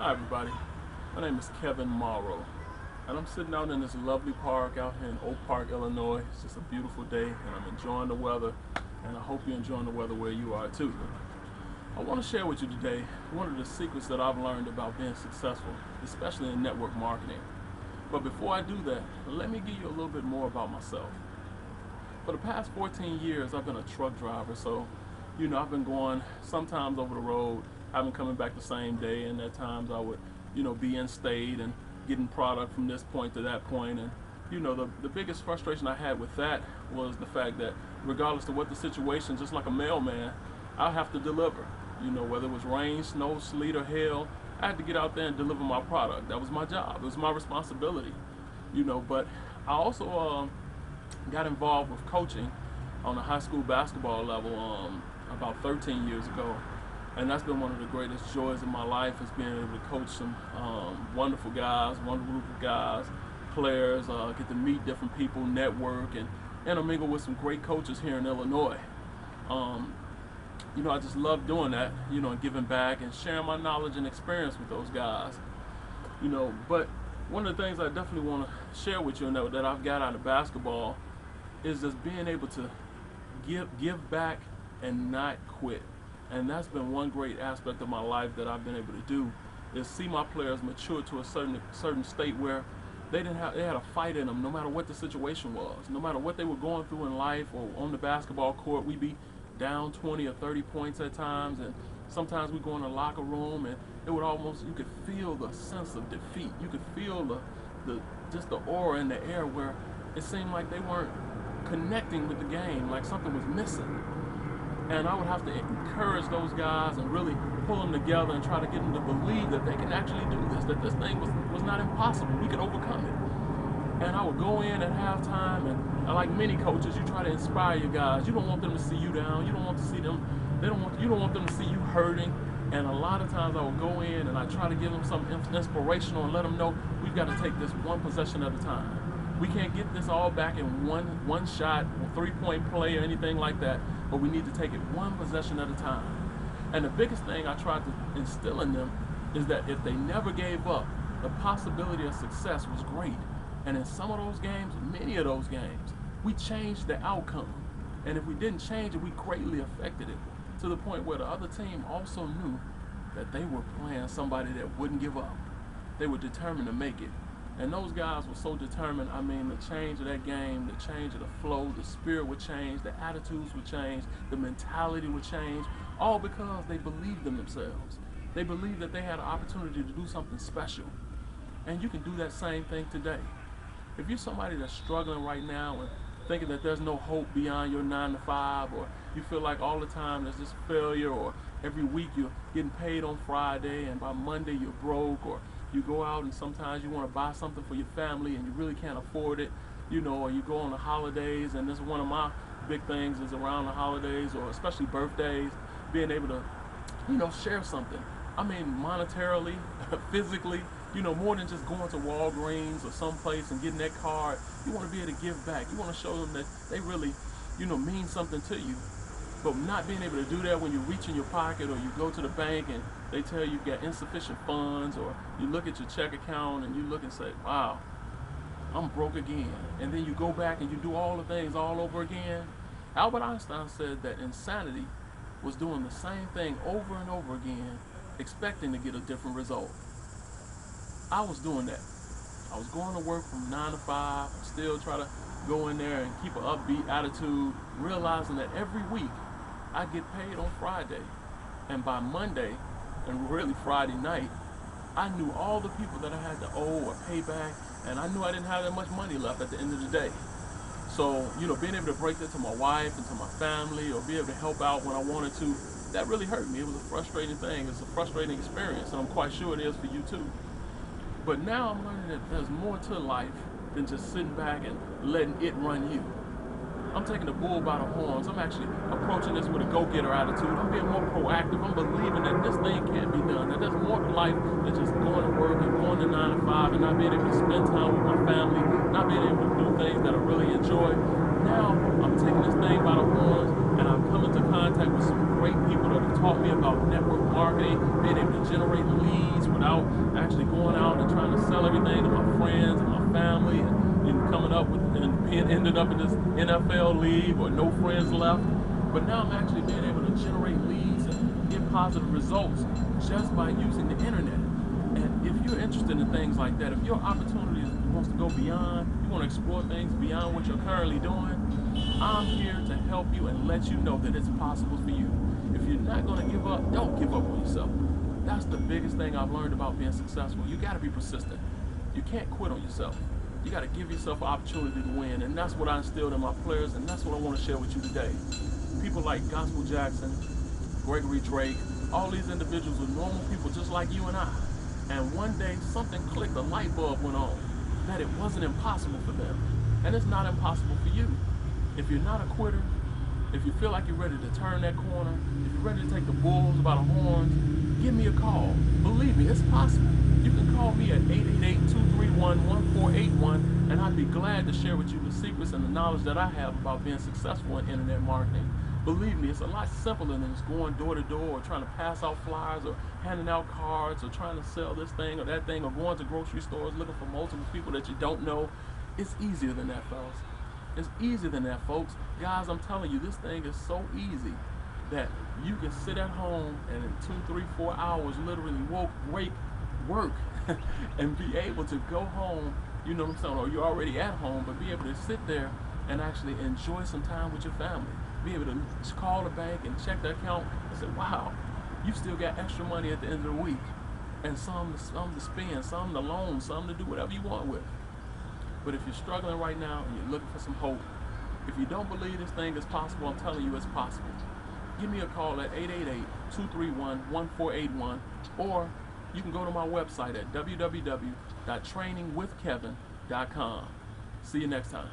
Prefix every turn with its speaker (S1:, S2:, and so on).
S1: Hi everybody, my name is Kevin Morrow, and I'm sitting out in this lovely park out here in Oak Park, Illinois. It's just a beautiful day, and I'm enjoying the weather, and I hope you're enjoying the weather where you are too. I want to share with you today one of the secrets that I've learned about being successful, especially in network marketing. But before I do that, let me give you a little bit more about myself. For the past 14 years, I've been a truck driver, so I've been going sometimes over the road. I've been coming back the same day, and at times I would, be in state and getting product from this point to that point. And the biggest frustration I had with that was the fact that regardless of what the situation, just like a mailman, I have to deliver. Whether it was rain, snow, sleet, or hail, I had to get out there and deliver my product. That was my job. It was my responsibility. But I also got involved with coaching on a high school basketball level about 13 years ago, and that's been one of the greatest joys of my life, is being able to coach some wonderful guys, wonderful group of guys, players, get to meet different people, network, and intermingle with some great coaches here in Illinois. I just love doing that, and giving back and sharing my knowledge and experience with those guys. But one of the things I definitely want to share with you and that I've got out of basketball is just being able to give back and not quit. And that's been one great aspect of my life that I've been able to do, is see my players mature to a certain state where they had a fight in them no matter what the situation was, no matter what they were going through in life or on the basketball court. We'd be down 20 or 30 points at times, and sometimes we go in the locker room and it would almost, you could feel the sense of defeat. You could feel just the aura in the air where it seemed like they weren't connecting with the game, like something was missing. And I would have to encourage those guys and really pull them together and try to get them to believe that they can actually do this, that this thing was not impossible. We could overcome it. And I would go in at halftime, and like many coaches, you try to inspire your guys. You don't want them to see you down. You don't want to see them. You don't want them to see you hurting. And a lot of times I would go in and I try to give them something inspirational and let them know we've got to take this one possession at a time. We can't get this all back in one shot, or 3-point play or anything like that, but we need to take it one possession at a time. And the biggest thing I tried to instill in them is that if they never gave up, the possibility of success was great. And in some of those games, many of those games, we changed the outcome. And if we didn't change it, we greatly affected it, to the point where the other team also knew that they were playing somebody that wouldn't give up. They were determined to make it. And those guys were so determined. I mean, the change of that game, the change of the flow, the spirit would change, the attitudes would change, the mentality would change, all because they believed in themselves. They believed that they had an opportunity to do something special. And you can do that same thing today. If you're somebody that's struggling right now and thinking that there's no hope beyond your 9 to 5, or you feel like all the time there's this failure, or every week you're getting paid on Friday and by Monday you're broke, or you go out and sometimes you want to buy something for your family and you really can't afford it, or you go on the holidays, and this is one of my big things, is around the holidays, or especially birthdays, being able to, share something. I mean, monetarily, physically, more than just going to Walgreens or someplace and getting that card. You want to be able to give back. You want to show them that they really, mean something to you. But not being able to do that when you reach in your pocket, or you go to the bank and they tell you you've got insufficient funds, or you look at your check account and you look and say, wow, I'm broke again. And then you go back and you do all the things all over again. Albert Einstein said that insanity was doing the same thing over and over again, expecting to get a different result. I was doing that. I was going to work from 9 to 5, still try to go in there and keep an upbeat attitude, realizing that every week I get paid on Friday, and by Monday, and really Friday night, I knew all the people that I had to owe or pay back, and I knew I didn't have that much money left at the end of the day. So, being able to break that to my wife and to my family, or be able to help out when I wanted to, that really hurt me. It was a frustrating thing. It's a frustrating experience, and I'm quite sure it is for you too. But now I'm learning that there's more to life than just sitting back and letting it run you. I'm taking the bull by the horns. I'm actually approaching this with a go-getter attitude. I'm being more proactive. I'm believing that this thing can't be done, that there's more to life than just going to work and going to 9 to 5 and not being able to spend time with my family, not being able to do things that I really enjoy. Now I'm taking this thing by the horns, and I've come into contact with some great people that have taught me about network marketing, being able to generate leads for without actually going out and trying to sell everything to my friends and my family and coming up with and being ended up in this NFL league or no friends left. But now I'm actually being able to generate leads and get positive results just by using the internet. And if you're interested in things like that, if your opportunity wants to go beyond, you want to explore things beyond what you're currently doing, I'm here to help you and let you know that it's possible for you. If you're not going to give up, don't give up on yourself. That's the biggest thing I've learned about being successful. You got to be persistent. You can't quit on yourself. You got to give yourself an opportunity to win, and that's what I instilled in my players, and that's what I want to share with you today. People like Gospel Jackson, Gregory Drake, all these individuals were normal people just like you and I. And one day something clicked, a light bulb went on, that it wasn't impossible for them. And it's not impossible for you. If you're not a quitter, if you feel like you're ready to turn that corner, if you're ready to take the bulls by the horns, give me a call. Believe me, it's possible. You can call me at 888-231-1481, and I'd be glad to share with you the secrets and the knowledge that I have about being successful in internet marketing. Believe me, it's a lot simpler than just going door to door or trying to pass out flyers or handing out cards or trying to sell this thing or that thing or going to grocery stores looking for multiple people that you don't know. It's easier than that, fellas. It's easier than that, folks. Guys, I'm telling you, this thing is so easy that you can sit at home and in 2, 3, 4 hours literally work and be able to go home, you know what I'm saying, or you're already at home, but be able to sit there and actually enjoy some time with your family. Be able to call the bank and check the account and say, wow, you still got extra money at the end of the week. And some to spend, some to loan, some to do whatever you want with. But if you're struggling right now and you're looking for some hope, if you don't believe this thing is possible, I'm telling you it's possible. Give me a call at 888-231-1481, or you can go to my website at www.trainingwithkevin.com. See you next time.